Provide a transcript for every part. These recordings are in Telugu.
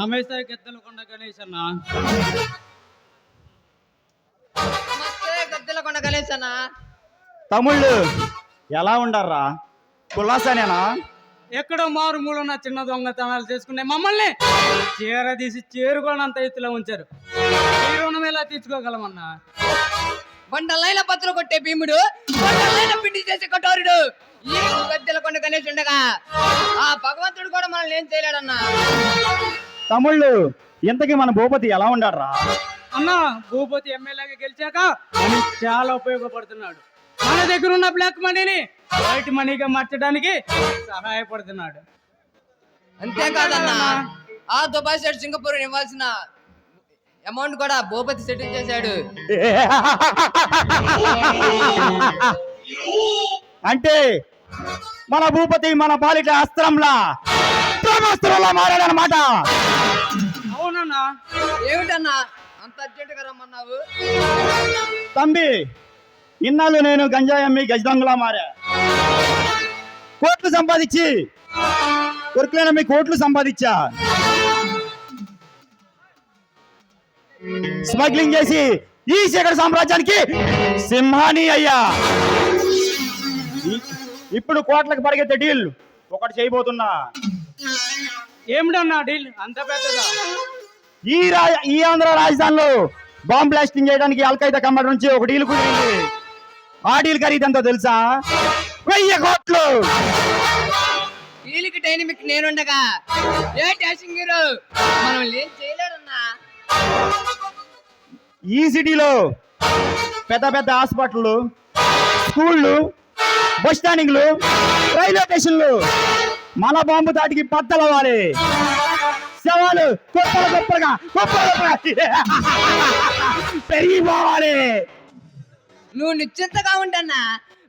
నమస్తే గద్దెలకొండ గణేష్ అన్న. నమస్తే గద్దెలకొండ గణేష్ అన్న. తమ్ముళ్ళు ఎలా ఉండారా? కులాసానేనా? ఎక్కడో మారుమూలన్న చిన్న దొంగతనాలు చేసుకునే మమ్మల్ని తీసి చేరుకోనంత ఎత్తులో ఉంచారు. ఈ రుణం ఎలా తీర్చుకోగలమన్నా? బండలైన పత్తులు కొట్టే భీముడు, బండలైన పిండి చేసే కఠోరుడు ఈ గద్దెలకొండ గణేష్ ఉండగా ఆ భగవంతుడు కూడా మనల్ని ఏం చేయలేడన్నా. తమ్ముళ్ళు ఇంతకీ మన భూపతి ఎలా ఉండారా? అన్న భూపతి ఎమ్మెల్యేగా గెలిచాక మనకి చాలా ఉపయోగపడుతున్నాడు. మన దగ్గర ఉన్న బ్లాక్ మనీని వైట్ మనీగా మార్చడానికి సహాయపడుతున్నాడు. అంతేకాదన్నా, ఆ దుబాయ్ సెట్ సింగపూర్ ఇవ్వాల్సిన అమౌంట్ కూడా భూపతి సెటిల్ చేశాడు. అంటే మన భూపతి మన పాలిట అస్త్రంలా బ్రహ్మాస్త్రంలా మారాడనమాట. అవునన్నా. ఏమిటన్నా అంత అర్జెంట్ గా రమ్మన్నావు? తంబి ఇన్నాళ్ళు నేను గంజాయి అమ్మి గజదొంగలా మారా. కోట్లు సంపాదించి కొరుకులేనమ్మి కోట్లు సంపాదించా. స్మగ్లింగ్ చేసి ఈ శేఖర సామ్రాజ్యానికి సింహాని అయ్యా. ఇప్పుడు కోట్లకు పరిగెత్తే డీల్ ఒకటి చేయబోతున్నా. ఏమిటన్నా డీల్ అంత పెద్దదా? ఈ ఆంధ్ర రాజధానిలో బాంబ్ బ్లాస్టింగ్ చేయడానికి అల్ఖైదా కమాండర్ నుంచి ఒక డీల్ కుదిరింది. ఆ డీల్ ఖరీదంతో తెలుసా? 1000 కోట్లు. వీళ్ళకి డైనమిక్ నేనుండగా ఏ డాషింగ్ హీరో మనం ఏం చేయలేడన్నా. ఈ సిటీలో పెద్ద పెద్ద హాస్పిటళ్ళు, స్కూళ్ళు, బస్ స్టాండింగ్లు, రైల్వే స్టేషన్లు మన బాంబు దాటికి బద్దలవ్వాలి. శవాలు గొప్పలుగా పెరిగిపోవాలి. నువ్వు నిశ్చింతగా ఉండన్నా.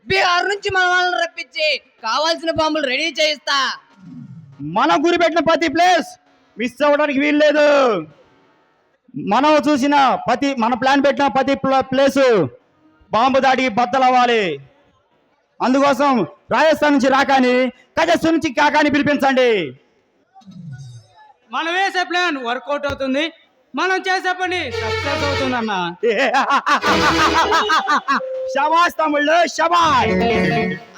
బీహార్ నుంచి మన వాళ్ళని రప్పించి కావాల్సిన బాంబులు రెడీ చేయిస్తా. మనం గురిపెట్టిన ప్రతి ప్లేస్ మిస్ అవ్వడానికి వీల్లేదు. మనం చూసిన మన ప్లాన్ పెట్టిన ప్రతి ప్లేసు బాంబు దాడి బద్దలవ్వాలి. అందుకోసం రాజస్థాన్ నుంచి రాకాని, కజాఖ్స్తాన్ నుంచి కాకాని పిలిపించండి. మనం వేసే ప్లాన్ వర్కౌట్ అవుతుంది, మనం చేసే పని సక్సెస్ అవుతుందన్న. శబాష్ తమ్ముళ్ళు శబాష్.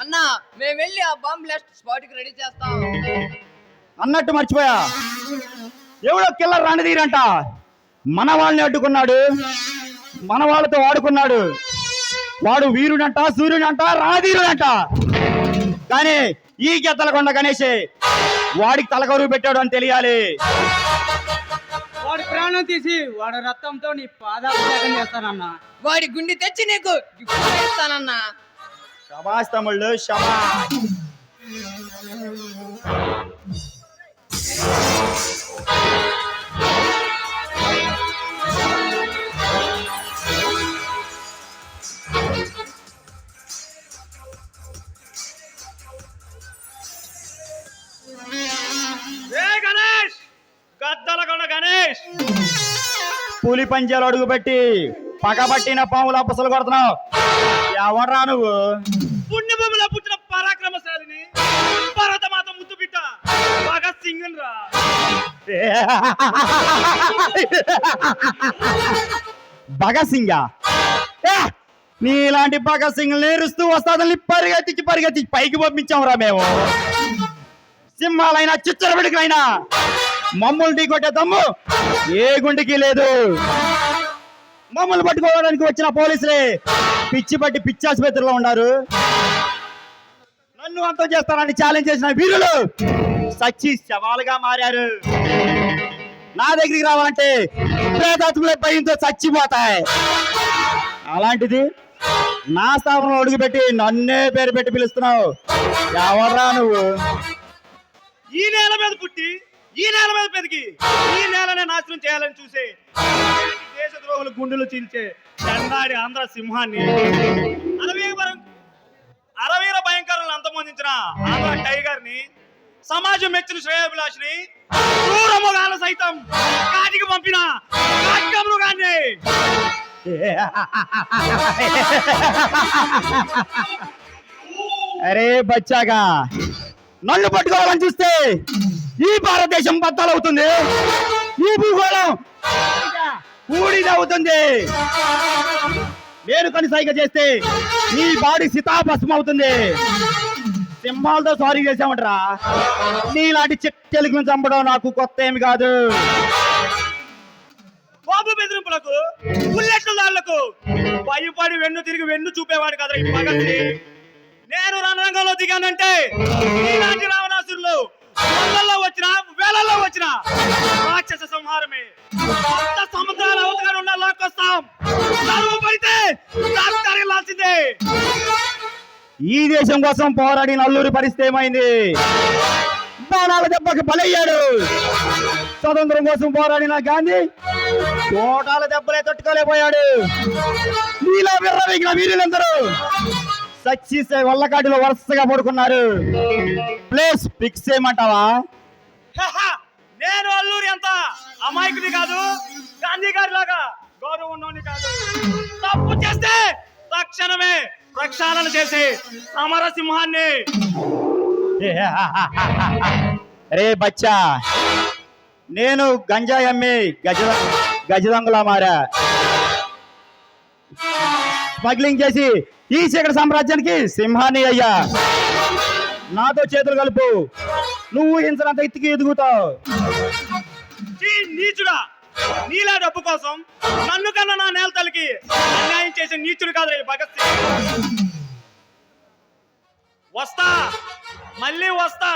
అన్నా మేము వెళ్ళి ఆ బాంబ్ బ్లాస్ట్ స్పాట్ కి రెడీ చేస్తాం. అన్నట్టు మర్చిపోయా, ఎవడో కిల్లర్ రణధీరంట మన వాళ్ళని అడ్డుకున్నాడు, మన వాళ్ళతో ఆడుకున్నాడు. వాడు వీరుడంట, సూర్యుడంట, రణధీరుడంట. కానీ ఈ గద్దెలకొండ గణేషే వాడికి తలకరువు పెట్టాడు అని తెలియాలి. వాడి ప్రాణం తీసి వాడి రక్తంతో నీ పాదాభిషేకం చేస్తానన్నా. వాడి గుండె తెచ్చి నీకు గిఫ్ట్ ఇస్తానన్నా. శబాష్ తమ్ముళ్ళు శబాష్. గణేష్, గద్దెలకొండ గణేష్, పులి పంజాలు అడుగుపెట్టి పగబట్టిన పాముల అప్పసలు కొడుతున్నావు. ఎవడ్రా నువ్వు? పుణ్యభూమిలో పుట్టిన పరాక్రమశాలిని, భారతమాత ముద్దు బిడ్డ భగత్ సింగ్ రా. భగత్ సింగా? నీలాంటి భగత్ సింగ్ నేరుస్తూ వస్తాదని పరిగెత్తి పైకి పంపించాంరా మేము. సింహాలైనా చిచ్చరబిడికైనా మమ్మల్ని ఢీకొట్టే దమ్ము ఏ గుండెకి లేదు. మమ్మల్ని పట్టుకోవడానికి వచ్చిన పోలీసులే పిచ్చి ఆసుపత్రిలో ఉన్నారు. నన్ను అంతం చేస్తానని ఛాలెంజ్ చేసిన వీరులు సచ్చి శవాలుగా మారారు. నా దగ్గరికి రావాలంటే ప్రేతాత్మలే భయంతో చచ్చిపోతాయి. అలాంటిది నా స్థాపనలో అడుగుపెట్టి నన్నే పేరు పెట్టి పిలుస్తున్నావు. ఎవర్రా నువ్వు? ఈ నేల మీద పుట్టి, ఈ నేల మీద పెరిగి, ఈ నేలనే నాశనం చేయాలని చూసే దేశద్రోహుల గుండెలు చీల్చే చండాడి ఆంధ్ర సింహాన్ని, అరవీర భయంకరులను అంతమొందించిన ఆంధ్ర టైగర్ ని, సమాజం మెచ్చిన శ్రేయోభిలాషిని, క్రూరముగాల సైతం కాటికి పంపిన మృగాన్ని. అరే బచ్చాగా, నన్ను పట్టుకోవాలని చూస్తే ఈ భారతదేశం బద్దలవుతుంది. ఈ భూగోళం బూడిదవుతుంది. నేను కని సైగ చేస్తే నీ బాడీ సితాభస్మం అవుతుంది. సింహాలతో సారీ చేసామంటరా, నీలాంటి చెట్టెలుగు చంపడం నాకు కొత్త ఏమి కాదు. బాబు బెదిరింపులకు బుల్లెట్ల దాళ్లకు భయపడి వెన్ను తిరిగి వెన్ను చూపేవాడు కదా ఈ భగత్ సింగ్. నేను రణరంగంలో దిగానంటే ఈనాటి రావణాసురులు వందల్లో వచ్చిన వేలల్లో వచ్చిన రాక్షస సంహారమే. కొత్త సముద్రాల అవతల ఉన్న లాక్కొస్తాం. పడితే తరగలాల్సిందే. ఈ దేశం కోసం పోరాడి నల్లూరి పరిస్థితి ఏమైంది? బాణాల దెబ్బకి బలయ్యాడు. స్వతంత్రం కోసం పోరాడిన గాంధీ కోటాల దెబ్బలే తట్టుకోలేకపోయాడు. నీలా విర్రవీగిన వీరులందరూ సచ్చి వల్లకాటిలో వరుసగా పడుకున్నారు. ప్లేస్ ఫిక్స్ చేయమంటావా? నేను అల్లూరి అంత అమాయకుని కాదు, గాంధీ గారి లాగా గౌరవం ఉన్నోని కాదు. తప్పు చేస్తే తక్షణమే ప్రక్షాళన చేసి అమరసింహాన్ని. రే బచ్చా, నేను గంజాయి అమ్మి గజదొంగలా మారా. స్మగ్లింగ్ చేసి ఈ చీకటి సామ్రాజ్యానికి సింహాన్ని అయ్యా. నాతో చేతులు కలుపు, నువ్వు హింసనంత ఎత్తికి ఎదుగుతావు. నీచుడా, నీలా డబ్బు కోసం నన్ను కన్నా నా నేల తల్లికి అన్యాయం చేసే నీచుడు కాదు ఈ భగత్ సింగ్. వస్తా, మళ్ళీ వస్తా.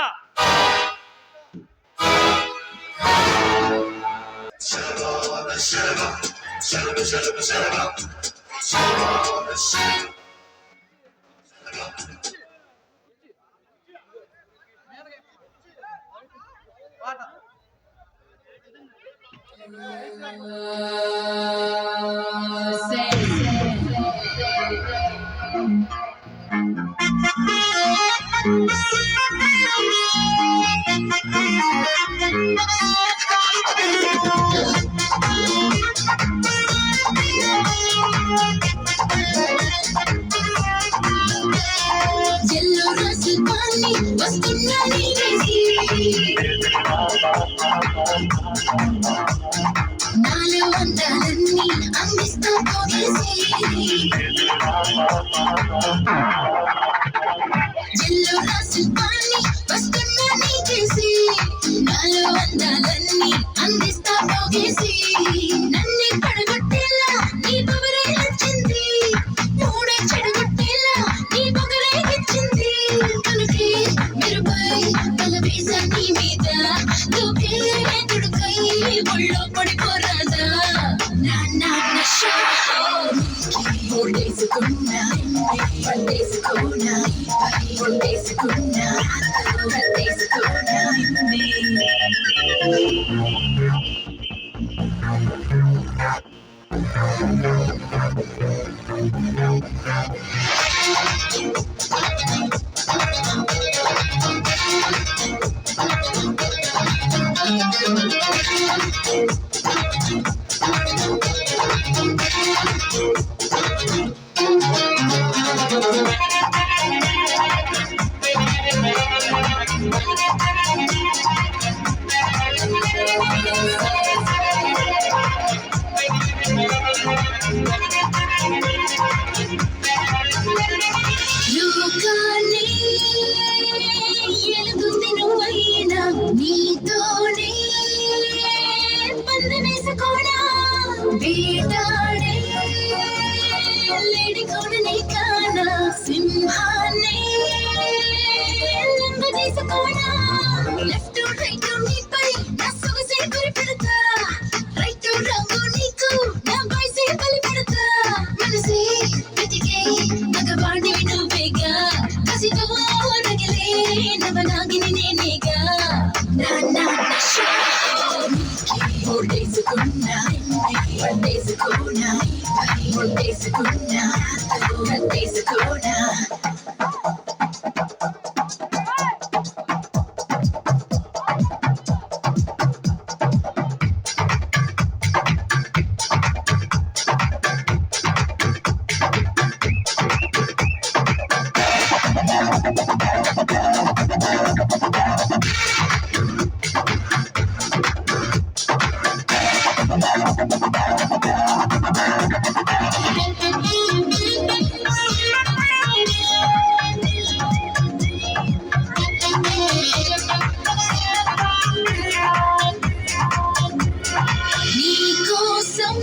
నీకోసం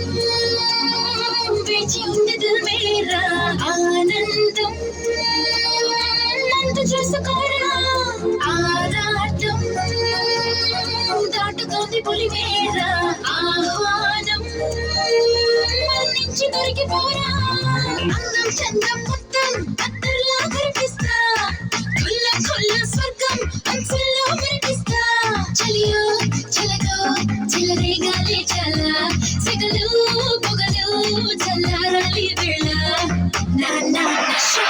వేచి ఉండదు మేరా ఆనందం నందు చూసుకోరా ఆరాటం దాటుతోంది పులి మేరా ఆహ్వానం నుంచి దొరికిపోరా అందం చందం మొత్తం అత్తర్లా కనిపిస్తా కొల్ల కొల్ల స్వర్గం అంచుల్లో కనిపిస్తా చలియో చలగో చెలరేగాలి చల సెగలు పొగలు చల్లారాలి వేళ నా నా నషా